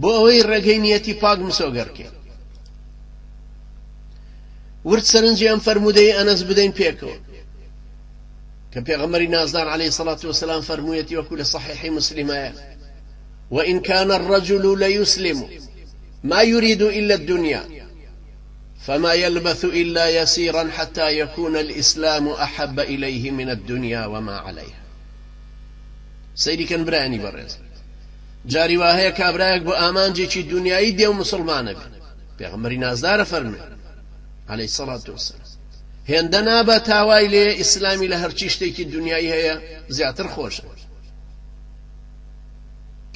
بۆ ئەوەی ڕێگەی نیەتی پاک مسۆگەڕکێ ورد سەرنجی ئەم فەرموودەی ئەنەس بدەین پێکەوە کە پێغەمبەری نازدار عليه الصلاة والسلام فەرموویەتی وەکو لە صحیحی مسلمایە وإن كان الرجل ليسلم ما يريد إلا الدنيا فما يلبث إلا يسيرا حتى يكون الإسلام أحب إليه من الدنيا وما عليها سيدي كان براني برز جاري واهي كابرايك بو آمانجي دنياي دي ومسلمان بيغمري نازدار فرمي عليه الصلاة والسلام هندنا بتاواي لي إسلامي لهرچيشتي دنياي هي زياتر خوش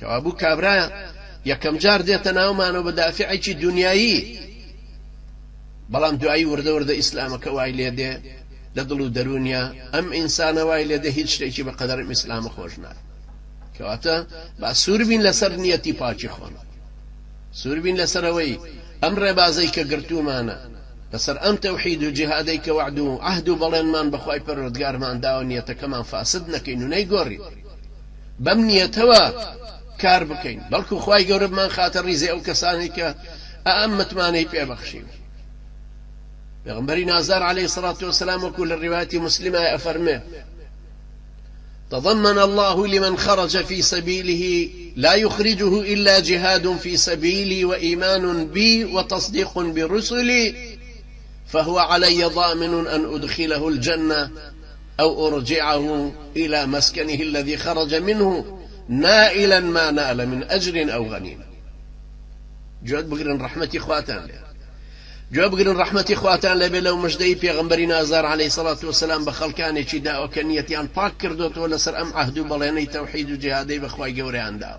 كوابو كابرايا يكم جار ديتا ناومانو بدافعي دنياي بەڵام دوایی وردە ئیسلامەکە وای لێ دێ لە دڵ و دەرونیا ئەم ئینسانە وای لێ دێ هیچ شتێکی بە قەدەرم ئیسلامە خۆش ناکات کەواتە با سوور بین لەسەر نیەتی پاکی خۆن سوور بین لەسەرەوەی ئەم ڕێبازەی کە گرتومانە لەسەر ئەم تەوحید و جیهادەی کە وعد و عەهد و بەڵێنمان بەخوای پەروەردگارمان داوە نیەتەکەمان فاسد نەکەین و نەیگۆڕین بەم نیەتەوە کار بکەین بەڵکو خوای گەورە بمان خاتە ڕیزی ئەو کەسانی کە ئەم متمانەی پێبەخشین پیغمبری نازار عليه الصلاة والسلام وكل الروايات مسلمة أفرمه تضمن الله لمن خرج في سبيله لا يخرجه إلا جهاد في سبيلي وإيمان بي وتصديق برسلي فهو علي ضامن أن أدخله الجنة أو أرجعه إلى مسكنه الذي خرج منه نائلا ما نال من أجر أو غنيمة جواد بقرن رحمتي خواتان له جواب بگرن رحمتی خواتان لبه لو مجدهی پیغمبری نازار علیه الصلاة والسلام بخلکانی چی داو کنیتیان پاک کردوتو لسر ام عهدو بلینی توحید و جهادی بخوای گوریان داو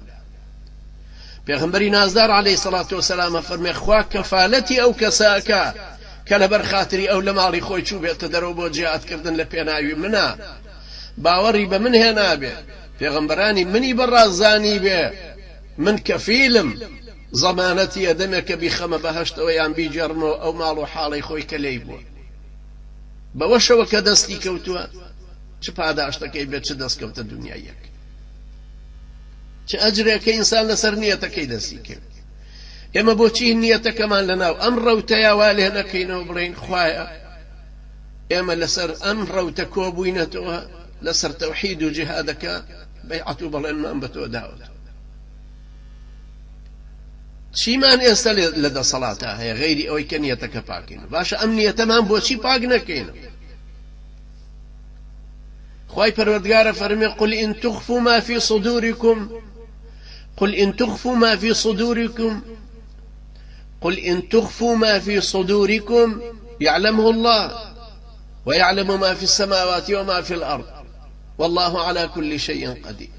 پیغمبری نازار علیه الصلاة والسلام فرمی خواه کفالتی او کساکا کلبر خاطری او لمالی خوی چو بیت درو بو جهاد کردن لپیناوی منا باوری به من هنا بی پیغمبرانی منی برازانی بی من کفیلم ضمانتي أدمك بخم بهشت ويان بيجرمو أو مالو حالي خوي كليبو بوشو كدستي كوتوا چه پاداشتكي بيت چه دست كوت الدنيا يك چه أجريك إنسان لسر نيتك دستي كوت إما بوچي نيتك كمان لناو أمر وتيا والي نكينو برين خوايا إما لسر أمر وتكوبوينتوها لسر توحيد وجهادك بيعتو بلين ما أنبتو داود چیمان ئێستا لەدە سەڵاتە هەیە غەیری ئەوەی کە نیەتەکە پاکین باشە ئەم نیەتەمان بۆچی پاک نەکەین خوای پەروەردگارە فەرمێ قل إن تخفوا ما في صدوركم قل إن تخفوا ما في صدوركم قل إن تخفوا ما في صدوركم يعلمه الله ويعلم ما في السماوات وما في الأرض والله على كل شيء قدير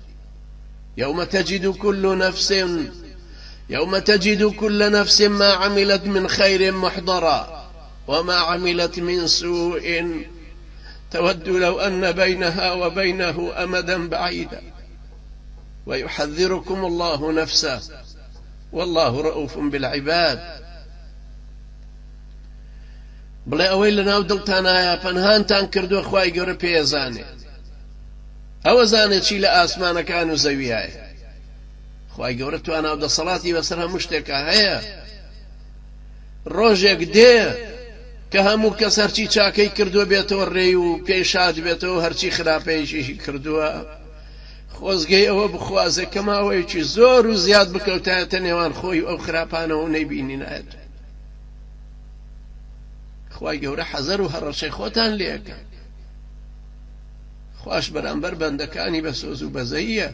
يوم تجد كل نفس ما عملت من خير محضرا وما عملت من سوء تود لو أن بينها وبينه أمدا بعيدا ويحذركم الله نفسه والله رؤوف بالعباد بلا أويل لنا ودلتانا پنهانتان كردو أخواي گەورە پێزانێ ئەوە زانێت چی لە ئاسمانەکان و زەویایە خوای گەورە توانا و دەسەڵاتی بەسەر هەموو شتێکە هەیە ڕۆژێک دێ کە هەموو کەس هەرچی چاکەی کردووە بێتەوە ڕێی و پێی شاد بێتەوە هەرچی خراپەیەکی کردووە خۆزگەی ئەوە بخوازێ کە ماوەیەکی زۆر و زیاد بکەوتایەتە نێوان خۆی و ئەو خراپانەوە نەیبینینایەت خوای گەورە حەزەر و هەڕەشەی خۆتان لێەکە خوش بەرامبەر بەندەکانی بە سۆز و بەزەییە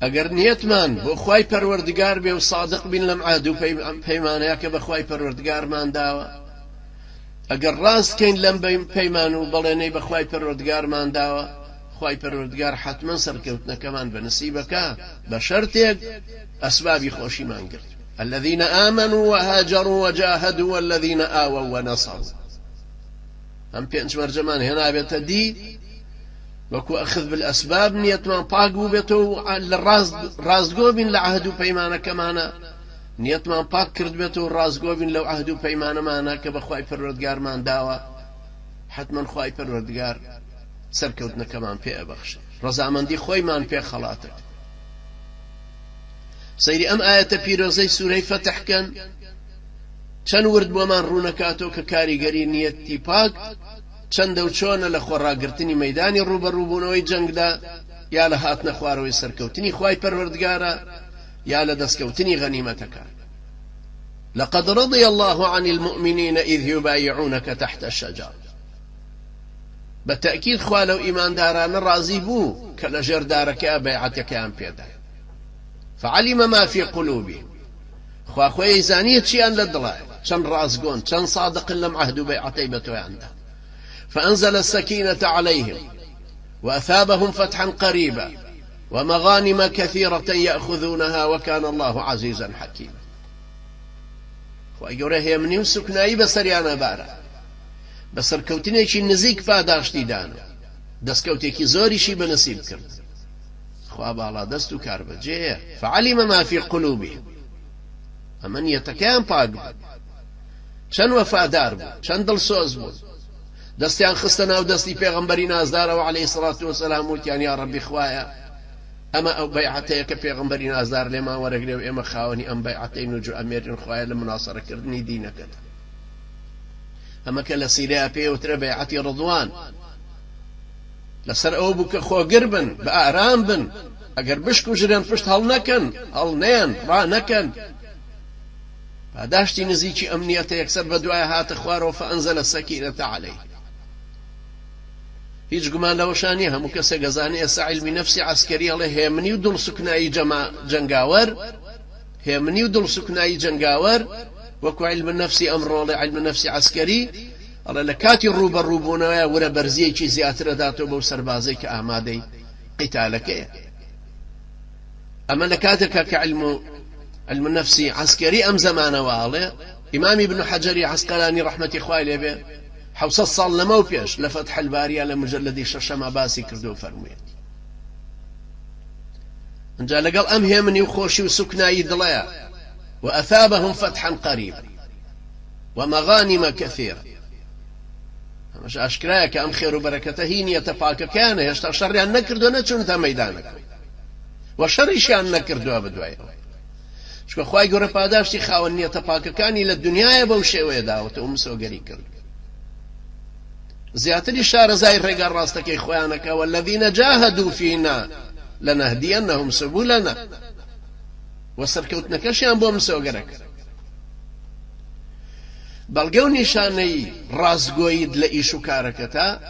ئەگەر نیەتمان بۆ خوای پەروەردگار بێ و صادق بین لەم عەهد و پەیمانەیە کە بە خوای پەروەردگارمان داوە ئەگەر ڕاستکەین لەم پەیمان و بەڵێنەی بە خوای پەروەردگارمان داوە خوای پەروەردگار حتمەن سەرکەوتنەکەمان بە نسیبەکە بە شەرتێک ئەسبابی خۆشیمان کرد الذين آمنوا وهاجروا وجاهدوا والذين آووا ونصروا هم پێنج مەرجەمان هێنا بێتە دی وەکو ئەخذ بالأسباب نیەتمان پاک بوو بێتەوە لە ڕاستگۆ بین لە عەهد و پەیمانەکەمانە نیەتمان پاک کرد بێتەوە ڕاستگۆ بین لەو عەهد و پەیمانەمانە کە بە خوای پەروەردگارمان داوە حتمەن خوای پەروەردگار سەرکەوتنەکەمان پێ ئەبەخشێت ڕەزامەندی خۆیمان پێ خەڵاتە سەیری ئەم ئاەتە پیرۆزەی سوورەی فەتحکەن چەند ورد بۆمان ڕوونەکاتەوە کە کاریگەری نیەتی پاک چەندە و چۆنە لە خۆڕاگرتنی مەیدانی ڕوبەڕووبوونەوەی جەنگدا یا لە هاتنە خوارەوەی سەرکەوتنی خوای پەروەردگارە یا لە دەستکەوتنی غەنیمەتەکان. لقد رضي الله عن المؤمنين إذ يبايعونك تحت الشجرة. بالتأكيد خوالو إيمان داران الرازي بو كالأجر دارك بيعتك أم بيدا فعلم ما في قلوبهم خواخوي زانية شيئا للضلائل شن رازقون شن صادق لم عهد بيعتي بتوي عنده فأنزل السكينة عليهم وأثابهم فتحا قريبا ومغانم كثيرة يأخذونها وكان الله عزيزا حكيما. وأجره هي من يمسك نايب سريانا بارا بسر كوتنيكي نزيك پاداشتی دانو دست كوتيكي زوريشي بنصيب كرد خواب على دستو كاربجيه فعلم ما في قلوبهم أمن يتكام باق شن وفادار بو شن دل سوز بو دستيان خستنا ودستي پیغمبري نازدار عليه الصلاة والسلام وتيان يا ربي خوايا أما أو بيعتيك پیغمبري نازدار لما ورقلي وإما خاوني أم بيعتي نجو أمير خوايا لمناصرة كردني دينك أما كلا سيريا بي وترى بيعتي رضوان لسر أو بك خو قربن بأعرام بن أقر بشكو جرين فشت هل نكن هل نين را نكن فداشتي نزيكي أمنيته يكسر بدعاء هات خواره فأنزل السكينة عليه هیچ گومان لەوەشانی هەموو کەسە گەزانێ ئێستا عیلمی نەفسی عەسکەری ئەڵێ هێمنی و دڵسوکنایی جەنگاوەر هێمنی و دڵسوکنایی جەنگاوەر وەکو عیلمی نەفسی ئەمڕۆڵێ عیلمی نەفسی عەسکەری ئەڵێ لە کاتی ڕوبەڕووبوونەوەیە ورە بەرزیەکی زیاترە داتەوە بەو سەربازەی کە ئامادەی قیتالەکەیە. ئەمە لە کاتێکە کە عیلمی نەفسی عەسکەری ئەم زەمانەوە ئەڵێ ئیمامی ابن حەجەری عەسقەلانی ڕەحمەتی خوای لێ بێ 600 ساڵ لەمەو پێش لە فەتح الباریە لە مجەلەدی شەشەمە باسی کردو فەرموویەت ئەنجا لەگەڵ ئەم هێمنی و خۆشی و سوکنایی دڵەیە وأثابهم فتحا قريبا ومغانم كثيرة. مش أشكرايا كأم خير وبركته هينية باككان هشتا شر أن نكردو نتشون ميدانك وشر شان نكردو بدوايا شكو خواهي قرى پاداشتی خاونية باككاني للدنيا بوشي ويداوت ومسو قري كرد زياتري شار زاير رقار راستك إخوانك والذين جاهدوا فينا لنهدينهم سبولنا وسركوتنا كشيان بوم سوغرك بلغو نشاني رازقويد لإيشو كاركتا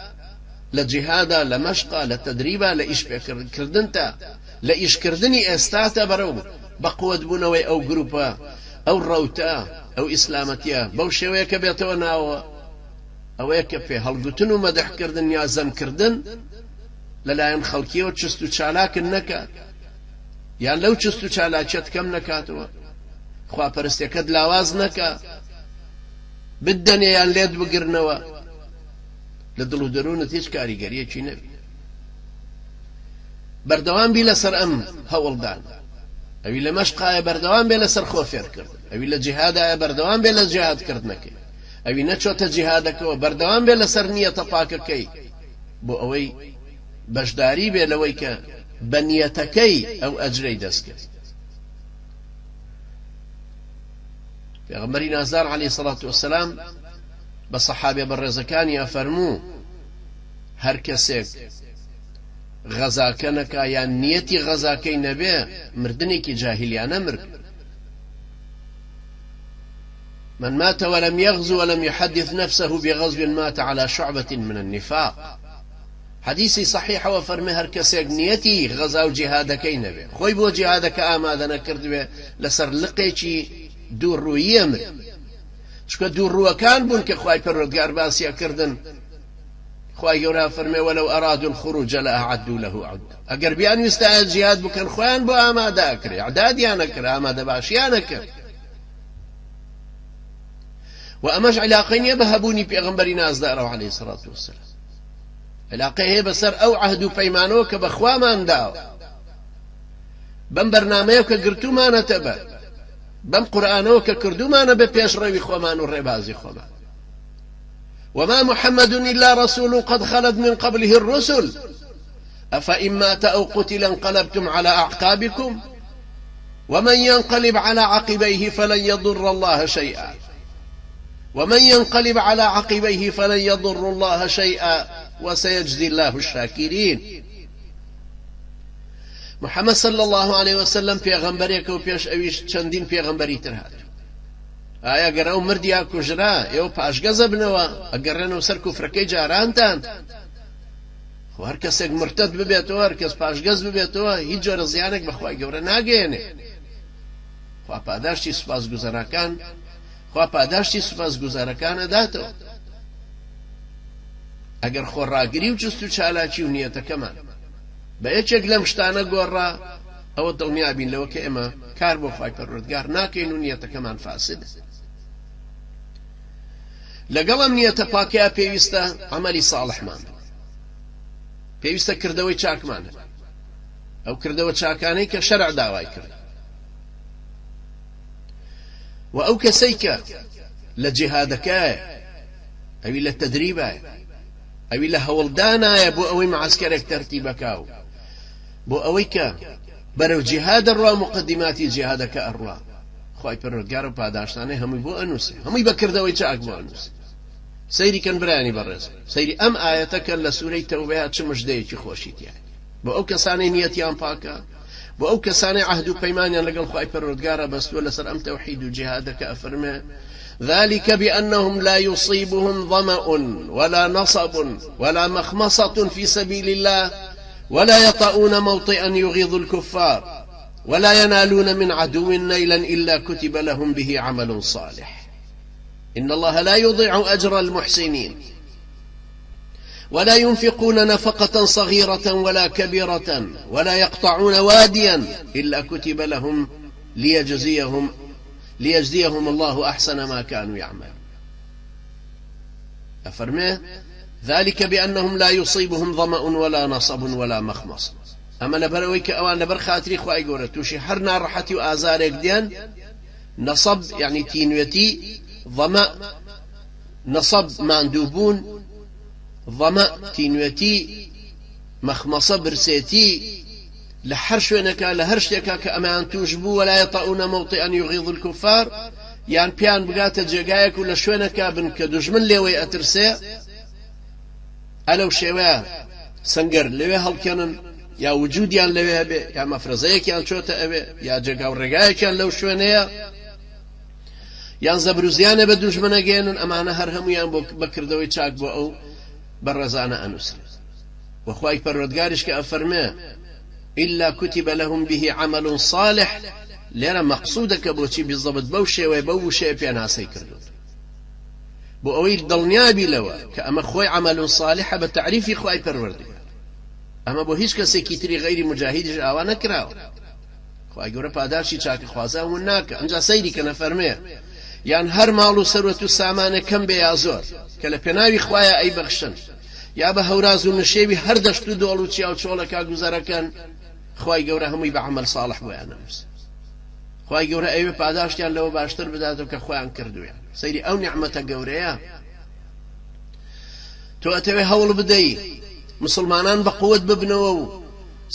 لجهادا لمشقا لتدريبا لإيش كردنتا لإيش كردني استاتا برو بقوة بونوي أو جروبا أو روتا أو إسلامتيا بوشيوية كبيتو ناو أو يكفي هلقتنو مدح كردن يا زم كردن للاين خلقية وتشستو تشالاك النكات يعني لو تشستو تشالاكت كم نكاتوا خوا پرستيكد لاواز نكا بدن يان ليد بقرنوا لدلو درون تيج كاريگريه چي نبي بردوان بي لسر ام هولدان اوي لمشقا بردوان بي لسر خوفير كرد اوي لجهادا بردوان بي لجهاد كردنكي اوي نچوتا جهادك بردوان بي لسر نية طاقكي بو اوي بشداري بي لويك بنيتكي او اجري دسك في غمري نازار عليه الصلاة والسلام بصحابي بالرزكاني افرمو هر كسيك غزاكنك يا نيتي غزاكي نبي مردنك جاهليانا مرد من مات ولم يغزو ولم يحدث نفسه بغزو مات على شعبة من النفاق حديثي صحيح وفرمي هر كسيك نيتي غزا وجهادك نبي خوي بو جهادك آمادنا كرد لسر لقيتي دور روية مر شكو دور روى كان بون كخواي پروردگار باسيا كردن خواي يورا فرمي ولو أرادوا الخروج لأعدوا له عد أقر بيان يستعد جهاد بكن خوان بو آمادا أكري عداد يانكر آمادا باش يانكر وأمش علاقين يبهبوني بيغمبري ناز دارو عليه الصلاة والسلام علاقه بسر أو عهدو بيمانوك بخوا ما انداو بم برناميوك قرتو ما نتبه بم قرآنوك كردو ما نبه بيش روي خومان والربازي خومان وما محمد إلا رسول قد خلت من قبله الرسل أفإن مات أو قتل انقلبتم على أعقابكم ومن ينقلب على عقبيه فلن يضر الله شيئا ومن ينقلب على عقبيه فلن يضر الله شيئا وسيجزي الله الشاكرين. محمد صلى الله عليه وسلم پیغمبرێکە و پێش ئەویش چەندین پێغەمبەری تر هات. ئایا گەر ئەو مردیا کوژرا ئێوە پاشگەزە بنەوە ئەگەڕێنەوە سەر کوفرەکەی جارانتان؟ خۆ هەر کەسێک مرتد ببێتەوە، هەر کەس پاشگەز ببێتەوە، هیچ جۆرە زیانێک بەخوای گەورە ناگەێنێ. خوا پاداشتی سوپاسگوزەرەکان خوا پاداشتی سوپاسگوزەرەکان ئەداتەوە. ئەگەر خۆڕاگری و جست و چالاکی و نیەتەکەمان بە یەکێک لەم شتانە گۆڕا، ئەوە دڵنیابین لەوە کە ئێمە کار بۆ خوای پەروەردگار ناکەین و نیەتەکەمان فاسد. لەگەڵ ئەم نیەتە پاکەیە پێویستە عەمەلی ساڵحمان، پێویستە کردەوەی چاکمان، ئەو کردەوە چاکانەی کە شەرع داوای کرد. و ئەو کەسەی کە لە جیهادەکەیە، ئەوی لە تەدریبایە، ئەوی لە هەوڵدانایە بۆ ئەوەی معسکەرێک تەرتیبەکاو، بۆ ئەوەی کە بەرەو جیهادە ڕوا، مقدماتی جیهادەکە ئەڕوا، خوای پەروەردگار و پاداشتانەی هەمووی بۆ ئەنووسێ، هەمووی بەکردەوەی چاک بۆ ئەنووسێ. سەیری کەن برایانی بەڕێز، سەیری ئەم ئایەتەکە لە سوورەی تەوبەیە چ مژدەیەکی خۆشی تیایە بۆ ئەو کەسانەی نیەتیان پاکە، بۆ ئەو کەسانەی عەهد و پەیمانیان لەگەڵ خوای پەروەردگارە بەستووە لەسەر ئەم تەوحید و جیهادەکە ئەفەرمێ ذلك بأنهم لا يصيبهم ظمأ ولا نصب ولا مخمصة في سبيل الله ولا يطؤون موطئا يغيظ الكفار ولا ينالون من عدو نيلا إلا كتب لهم به عمل صالح إن الله لا يضيع أجر المحسنين ولا ينفقون نفقة صغيرة ولا كبيرة ولا يقطعون واديا إلا كتب لهم ليجزيهم الله أحسن ما كانوا يعملون. أفرميه ذلك بأنهم لا يصيبهم ظمأ ولا نصب ولا مخمص. أما لبرويك أوان لبر خاطري خواهي قولة توشي حرنا رحتي وآزارك ديان. نصب يعني تينويتي، ظمأ نصب ماندوبون، ظمأ تينويتي، مخمصة برسيتي، لحر شوێنەکە لە هەر شتێکە کە ئەمەیان توش بوو ولا يطؤون موطئا يغيظ الكفار، یان پیان بگاتە جێگایەک و لە شوێنەکە بن کە دوژمن لێوەی ئەترسێ، ئەلەو شێوەیە سەنگەر لەوێ هەڵکەنن، یا وجودیان لەوێ بێ، یا مەفرەزەیەکیان چۆتە ئەوێ، یا جێگا و ڕێگایەکیان لەو شوێنەیە، یان زەبروزیانە بە دوژمنە گێنن، ئەمانە هەر هەمویان بۆ بەکردەوەی چاک بۆ ئەو بەڕێزانە ئەنووسن. وەخوای پەروەردگاریش کە ئەفەرمێ إلا كتب لهم به عمل صالح، لێرە مەقصودەکە بۆچی بالضبط بەو شێوەیە بەو وشەیە پێناسەی کردوون بۆ ئەوەی دڵنیابی لەوە کە ئەمە خۆی عمل صالحە بە تعریفی خوای پەروەردگار، ئەمە بۆ هیچ کەسێکی تری غەیری مجاهیدیش ئاوا نەکراوە. خوای گەورە پاداشی چاکە خوازا ون ناکە. ئەنجا سەیری کە نەفەرمێ یان هەر ماڵ و سەروەت و سامانە کەم بێ یا زۆر کە لە پێناوی خوایە ئەیبەخشن، یا بە هەوراز و نشێوی هەر دەشت و دۆڵ و چیا و چۆڵەکە گوزەرەکەن، خوای گەورە هەمووی بە عەمەل ساڵح بۆیان نەنووسێ. خوای گەورە ئەوێ پاداشتیان لەوە باشتر بداتەوە کە خۆیان کردوویان. سەیری ئەو نیعمەتە گەورەیە. تۆ ئەتەوێ هەوڵ بدەی مسلمانان بە قووت ببنەوە و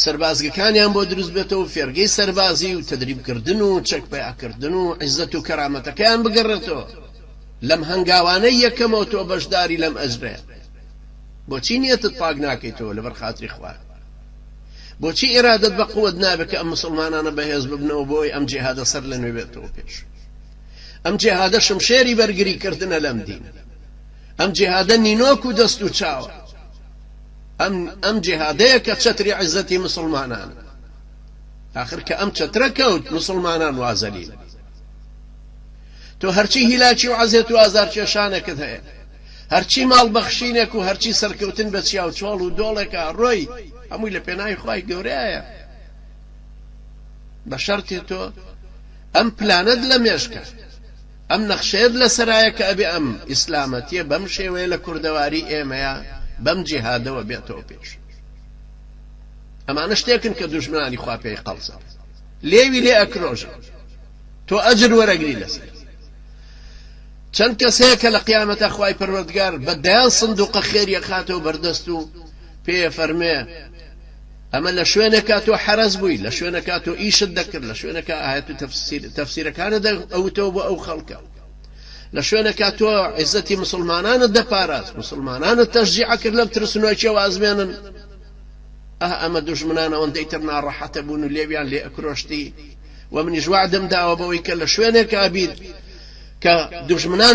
سەربازگەکانیان بۆ دروست بێتەوە، فێرگەی سەربازی و تەدریبکردن و چەکپەیاکردن و عیزەت و کەرامەتەکەیان بگەڕێتەوە. لەم هەنگاوانەی یەکەمەوە تۆ بەشداری لەم ئەجرەیە. بۆچی نیەتت پاک ناکەیتەوە لەبەر خاتری خوا؟ بۆچی ئێرادت بە قووت نابێت کە ئەم مسلمانانە بەهێز ببنەوە بۆی ئەم جیهادە سەر لە نوێ بێتەوە پێش؟ ئەم جیهادە شمشێری بەرگریکردنە لەم دین، ئەم جیهادە نینۆک و دەست و چاوە، ئەم جیهادەیە کە چەتری عیزەتی مسلمانانە. آخر کە ئەم چەترە کەوت مسلمانان وازەلیل. تۆ هەرچی هیلاکی و عەزێت و ئازار کێشانێکت هەیە، هەرچی ماڵ بەخشینێک و هەرچی سەرکەوتن بە چیا و چۆڵ و دۆڵێکە ڕۆی، هەمووی لە پێناوی خوای گەورەیە. بە شەرتی تۆ ئەم پلانت لە مێشکە، ئەم نەخشەیەت لە سەرایە کە ئەبێ ئەم ئیسلامەتیە بەم شێوەیە لە کوردەواری ئێمەیە بەم جیهادەوە بێتەوە پێش. ئەمانە شتێکن کە دوژمنانی خوا پێی قەڵزە، لێوی لێ ئەکرۆژە، تۆ ئەجر وەرەگری لەسەر. چەند کەس هەیە کە لە قیامەتە خوای پەروەردگار بە دەیان سندوقە خێریە خاتەوە بەردەست و پێ فەرمێ ئەمە لە شوێنێکا تۆ حەرەز بووی، لە شوێنێکا تۆ ئیشت دەکرد، لە شوێنێکا ئاەت و تەفسیرەکانت ئەوتەوە بۆ ئەو خەڵکە، لە شوێنێکا تۆ عیزەتی مسلمانانت دەپاراست، مسلمانانت تەشجیع کرد لەم ترسنۆکیەوە ئازمێنن. ئەمە دوژمنان ئەوەندەی تر ناڕەحەتە بوون و لێویان لێ ئەکرۆشتی. و منیش وعدم داوە بەوەی کە لە شوێنێکا بیت کە دوژمنان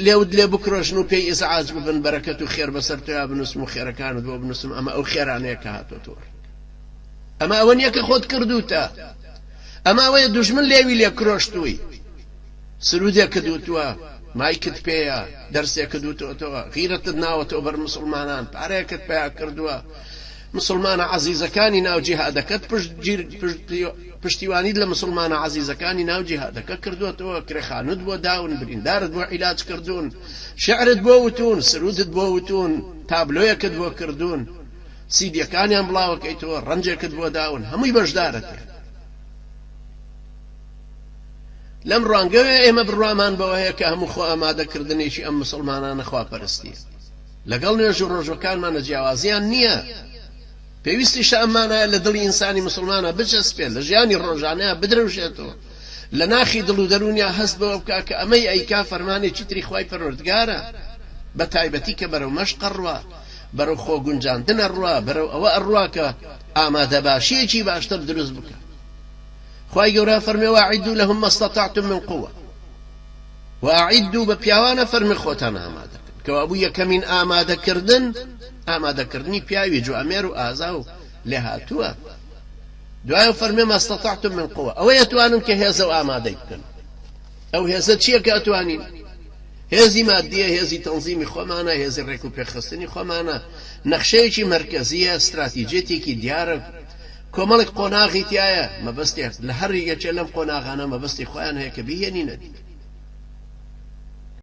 لێود لێ بکرۆژن و پێی ئیزعاج ببن، بەرەکەت و خێر بەسەر تۆیا بنووسم و خێرەکانت بۆ بنووسم. ئەمە ئەو خێرانەیە کە هاتۆتۆ، ئەمە ئەوە نییە کە خۆت کردوتە، ئەمە ئەوەیە دوژمن لێوی لێ کرۆشتووی، سرودێکت دوتووە، مایکت پێیە، دەرسێکت دوتۆتەوە، غیرەتت ناوەتەوە بەر مسلمانان، پارەیەکت پێیا کردووە. مسلمانە عەزیزەکانی ناو جیهادەکەت پشتیوانیت لە مسلمانە عەزیزەکانی ناو جیهادەکە کردووەتەوە، کرێخانت بۆ داون، بریندارت بۆ عیلاج کردوون، شعرت بۆ وتون، سرودت بۆ وتون، تابلۆیەکت بۆ کردوون، سیدیەکانیان بڵاوەکەیتەوە، ڕەنجێکت بۆ داون، هەمووی بەشدارەت. لەم ڕوانگەوێ ئێمە بڕوامان بەوە هەیە کە هەموو خۆ ئامادەکردنێکی ئەم مسلمانانە خواپەرستیە. لەگەڵ نوێژ و ڕۆژەکانمانە جیاوازیان نییە، پێویستیشە ئەمانایە لە دڵی ئینسانی مسلمانە بچەسپێت، لە ژیانی ڕۆژانەیە بدرەوشێتەوە، لە ناخی دڵ و دەرونیا هەست بەوە بکا کە ئەمەی ئەیکا فەرمانێکی تری خوای پەروەردگارە، بە تایبەتی کە بەرەو مەشقە ڕوا، بەرەو خۆ گونجاندنە ڕوا، بەرەو ئەوە ئەڕوا کە ئامادەباشیەکی باشتر دروست بکە. خوای گەورە فەرمێ وەعیدوا لەهم ما استطعتم من قوة، وەعیدوا بە پیاوانە فەرمی خۆتان ئامادەکەن، کەوا بوو یەکەمین ئامادەکردن ئامادەکردنی پیاوی جوامێر و ئازا و لێ هاتووە. دوایە فەرمێ ما استطعتم من قوة، ئەوە ئەتوانن کە هێزە و ئامادەی بکەن. ئەو هێزە چییە کە ئەتوانین؟ هێزی مادیە، هێزی تەنزیمی خۆمانە، هێزی ڕێک و پێخستنی خۆمانە، نەخشەیەکی مەرکەزیە، استراتیجێتێکی دیارە، کۆمەڵێک قۆناغی تایە، مەبەستێک لە هەر یەکێ لەم قۆناغانە مەبەستی خۆیان هەیە کە بهێنینە دی.